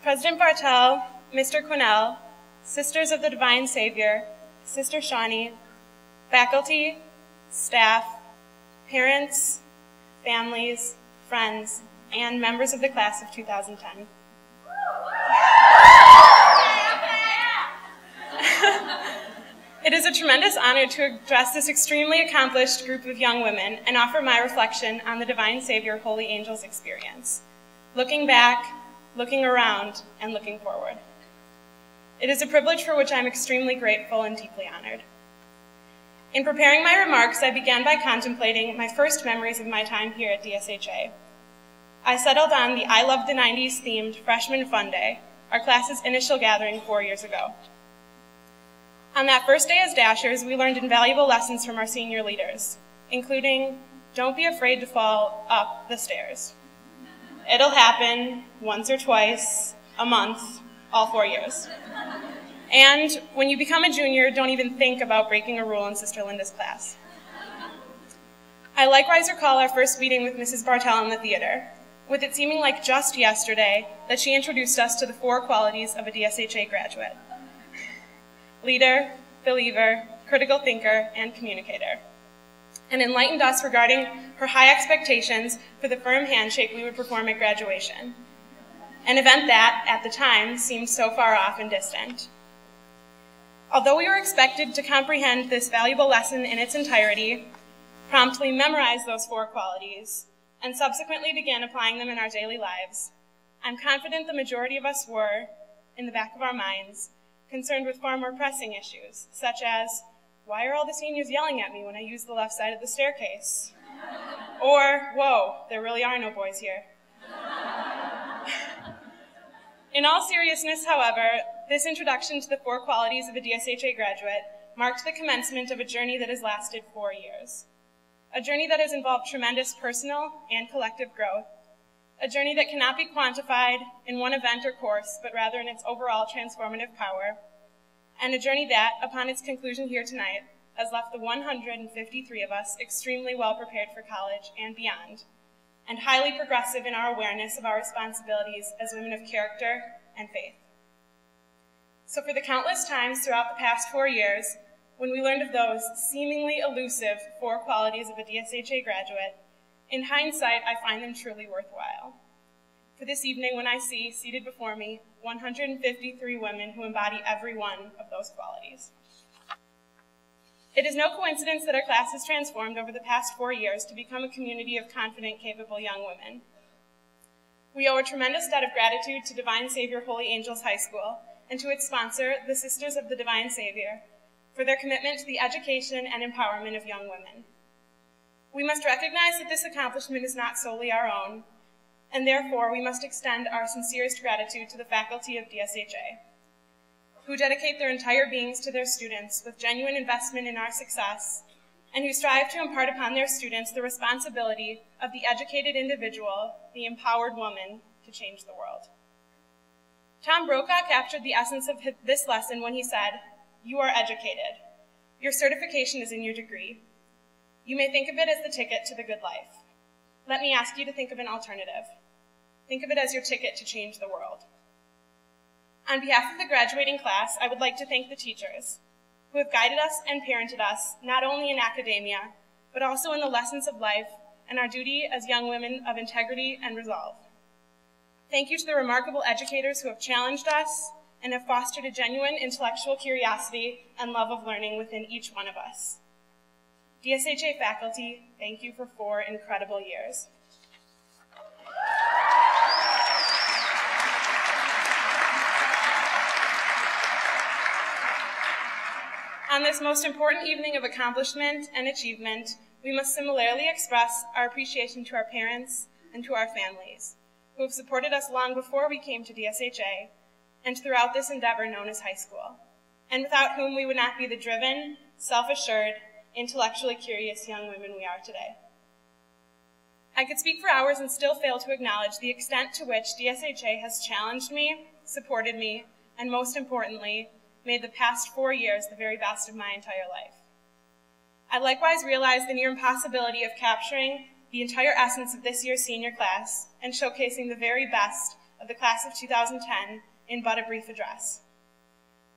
President Bartel, Mr. Quinnell, Sisters of the Divine Savior, Sister Shawnee, faculty, staff, parents, families, friends, and members of the class of 2010. It is a tremendous honor to address this extremely accomplished group of young women and offer my reflection on the Divine Savior Holy Angels experience, looking back, looking around, and looking forward. It is a privilege for which I am extremely grateful and deeply honored. In preparing my remarks, I began by contemplating my first memories of my time here at DSHA. I settled on the I Love the 90s themed Freshman Fun Day, our class's initial gathering 4 years ago. On that first day as Dashers, we learned invaluable lessons from our senior leaders, including, don't be afraid to fall up the stairs. It'll happen once or twice, a month, all 4 years. And when you become a junior, don't even think about breaking a rule in Sister Linda's class. I likewise recall our first meeting with Mrs. Bartel in the theater, with it seeming like just yesterday that she introduced us to the 4 qualities of a DSHA graduate: leader, believer, critical thinker, and communicator, and enlightened us regarding her high expectations for the firm handshake we would perform at graduation, an event that, at the time, seemed so far off and distant. Although we were expected to comprehend this valuable lesson in its entirety, promptly memorize those 4 qualities, and subsequently begin applying them in our daily lives, I'm confident the majority of us were, in the back of our minds, concerned with far more pressing issues, such as, why are all the seniors yelling at me when I use the left side of the staircase? Or, whoa, there really are no boys here. In all seriousness, however, this introduction to the 4 qualities of a DSHA graduate marked the commencement of a journey that has lasted 4 years. A journey that has involved tremendous personal and collective growth. A journey that cannot be quantified in one event or course, but rather in its overall transformative power. And a journey that, upon its conclusion here tonight, has left the 153 of us extremely well prepared for college and beyond, and highly progressive in our awareness of our responsibilities as women of character and faith. So for the countless times throughout the past 4 years, when we learned of those seemingly elusive 4 qualities of a DSHA graduate, in hindsight, I find them truly worthwhile. For this evening, when I see, seated before me, 153 women who embody every one of those qualities. It is no coincidence that our class has transformed over the past 4 years to become a community of confident, capable young women. We owe a tremendous debt of gratitude to Divine Savior Holy Angels High School and to its sponsor, the Sisters of the Divine Savior, for their commitment to the education and empowerment of young women. We must recognize that this accomplishment is not solely our own, and therefore we must extend our sincerest gratitude to the faculty of DSHA, who dedicate their entire beings to their students with genuine investment in our success, and who strive to impart upon their students the responsibility of the educated individual, the empowered woman, to change the world. Tom Brokaw captured the essence of this lesson when he said, "You are educated. Your certification is in your degree. You may think of it as the ticket to the good life. Let me ask you to think of an alternative. Think of it as your ticket to change the world." On behalf of the graduating class, I would like to thank the teachers who have guided us and parented us not only in academia, but also in the lessons of life and our duty as young women of integrity and resolve. Thank you to the remarkable educators who have challenged us and have fostered a genuine intellectual curiosity and love of learning within each one of us. DSHA faculty, thank you for 4 incredible years. On this most important evening of accomplishment and achievement, we must similarly express our appreciation to our parents and to our families, who have supported us long before we came to DSHA and throughout this endeavor known as high school, and without whom we would not be the driven, self-assured, intellectually curious young women we are today. I could speak for hours and still fail to acknowledge the extent to which DSHA has challenged me, supported me, and most importantly, made the past 4 years the very best of my entire life. I likewise realize the near impossibility of capturing the entire essence of this year's senior class and showcasing the very best of the class of 2010 in but a brief address.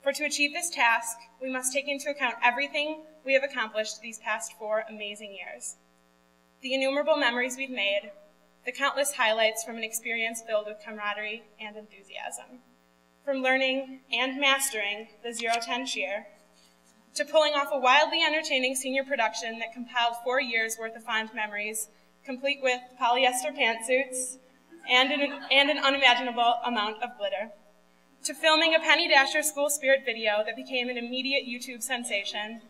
For to achieve this task, we must take into account everything we have accomplished these past 4 amazing years. The innumerable memories we've made, the countless highlights from an experience filled with camaraderie and enthusiasm. From learning and mastering the 0-10 cheer, to pulling off a wildly entertaining senior production that compiled 4 years' worth of fond memories, complete with polyester pantsuits and an unimaginable amount of glitter. To filming a Penny Dasher school spirit video that became an immediate YouTube sensation.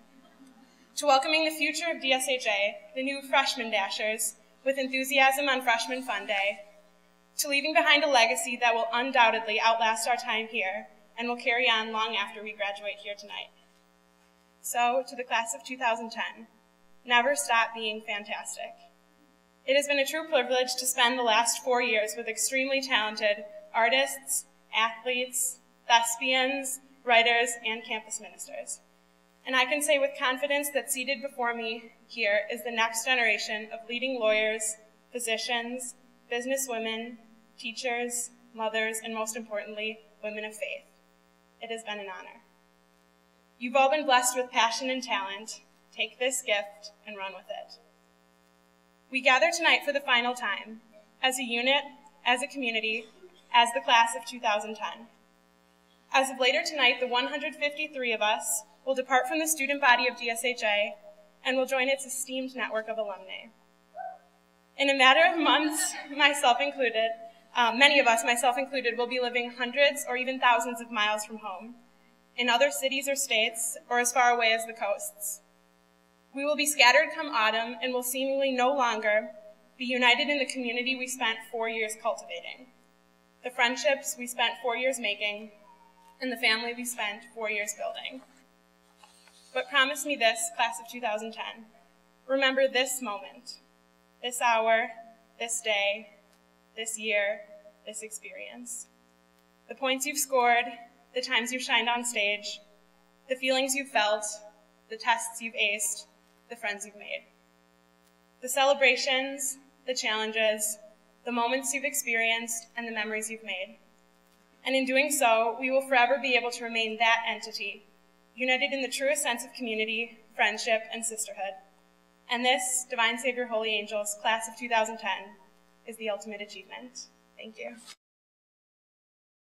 To welcoming the future of DSHA, the new freshman Dashers, with enthusiasm on Freshman Fun Day. To leaving behind a legacy that will undoubtedly outlast our time here and will carry on long after we graduate here tonight. So, to the class of 2010, never stop being fantastic. It has been a true privilege to spend the last 4 years with extremely talented artists, athletes, thespians, writers, and campus ministers. And I can say with confidence that seated before me here is the next generation of leading lawyers, physicians, businesswomen, teachers, mothers, and most importantly, women of faith. It has been an honor. You've all been blessed with passion and talent. Take this gift and run with it. We gather tonight for the final time, as a unit, as a community, as the class of 2010. As of later tonight, the 153 of us will depart from the student body of DSHA and will join its esteemed network of alumni. In a matter of months, myself included, many of us, myself included, will be living hundreds or even thousands of miles from home, in other cities or states, or as far away as the coasts. We will be scattered come autumn and will seemingly no longer be united in the community we spent 4 years cultivating, the friendships we spent 4 years making, and the family we spent 4 years building. But promise me this, class of 2010, remember this moment, this hour, this day, this year, this experience. The points you've scored, the times you've shined on stage, the feelings you've felt, the tests you've aced, the friends you've made. The celebrations, the challenges, the moments you've experienced, and the memories you've made. And in doing so, we will forever be able to remain that entity, united in the truest sense of community, friendship, and sisterhood. And this, Divine Savior Holy Angels, class of 2010, is the ultimate achievement. Thank you.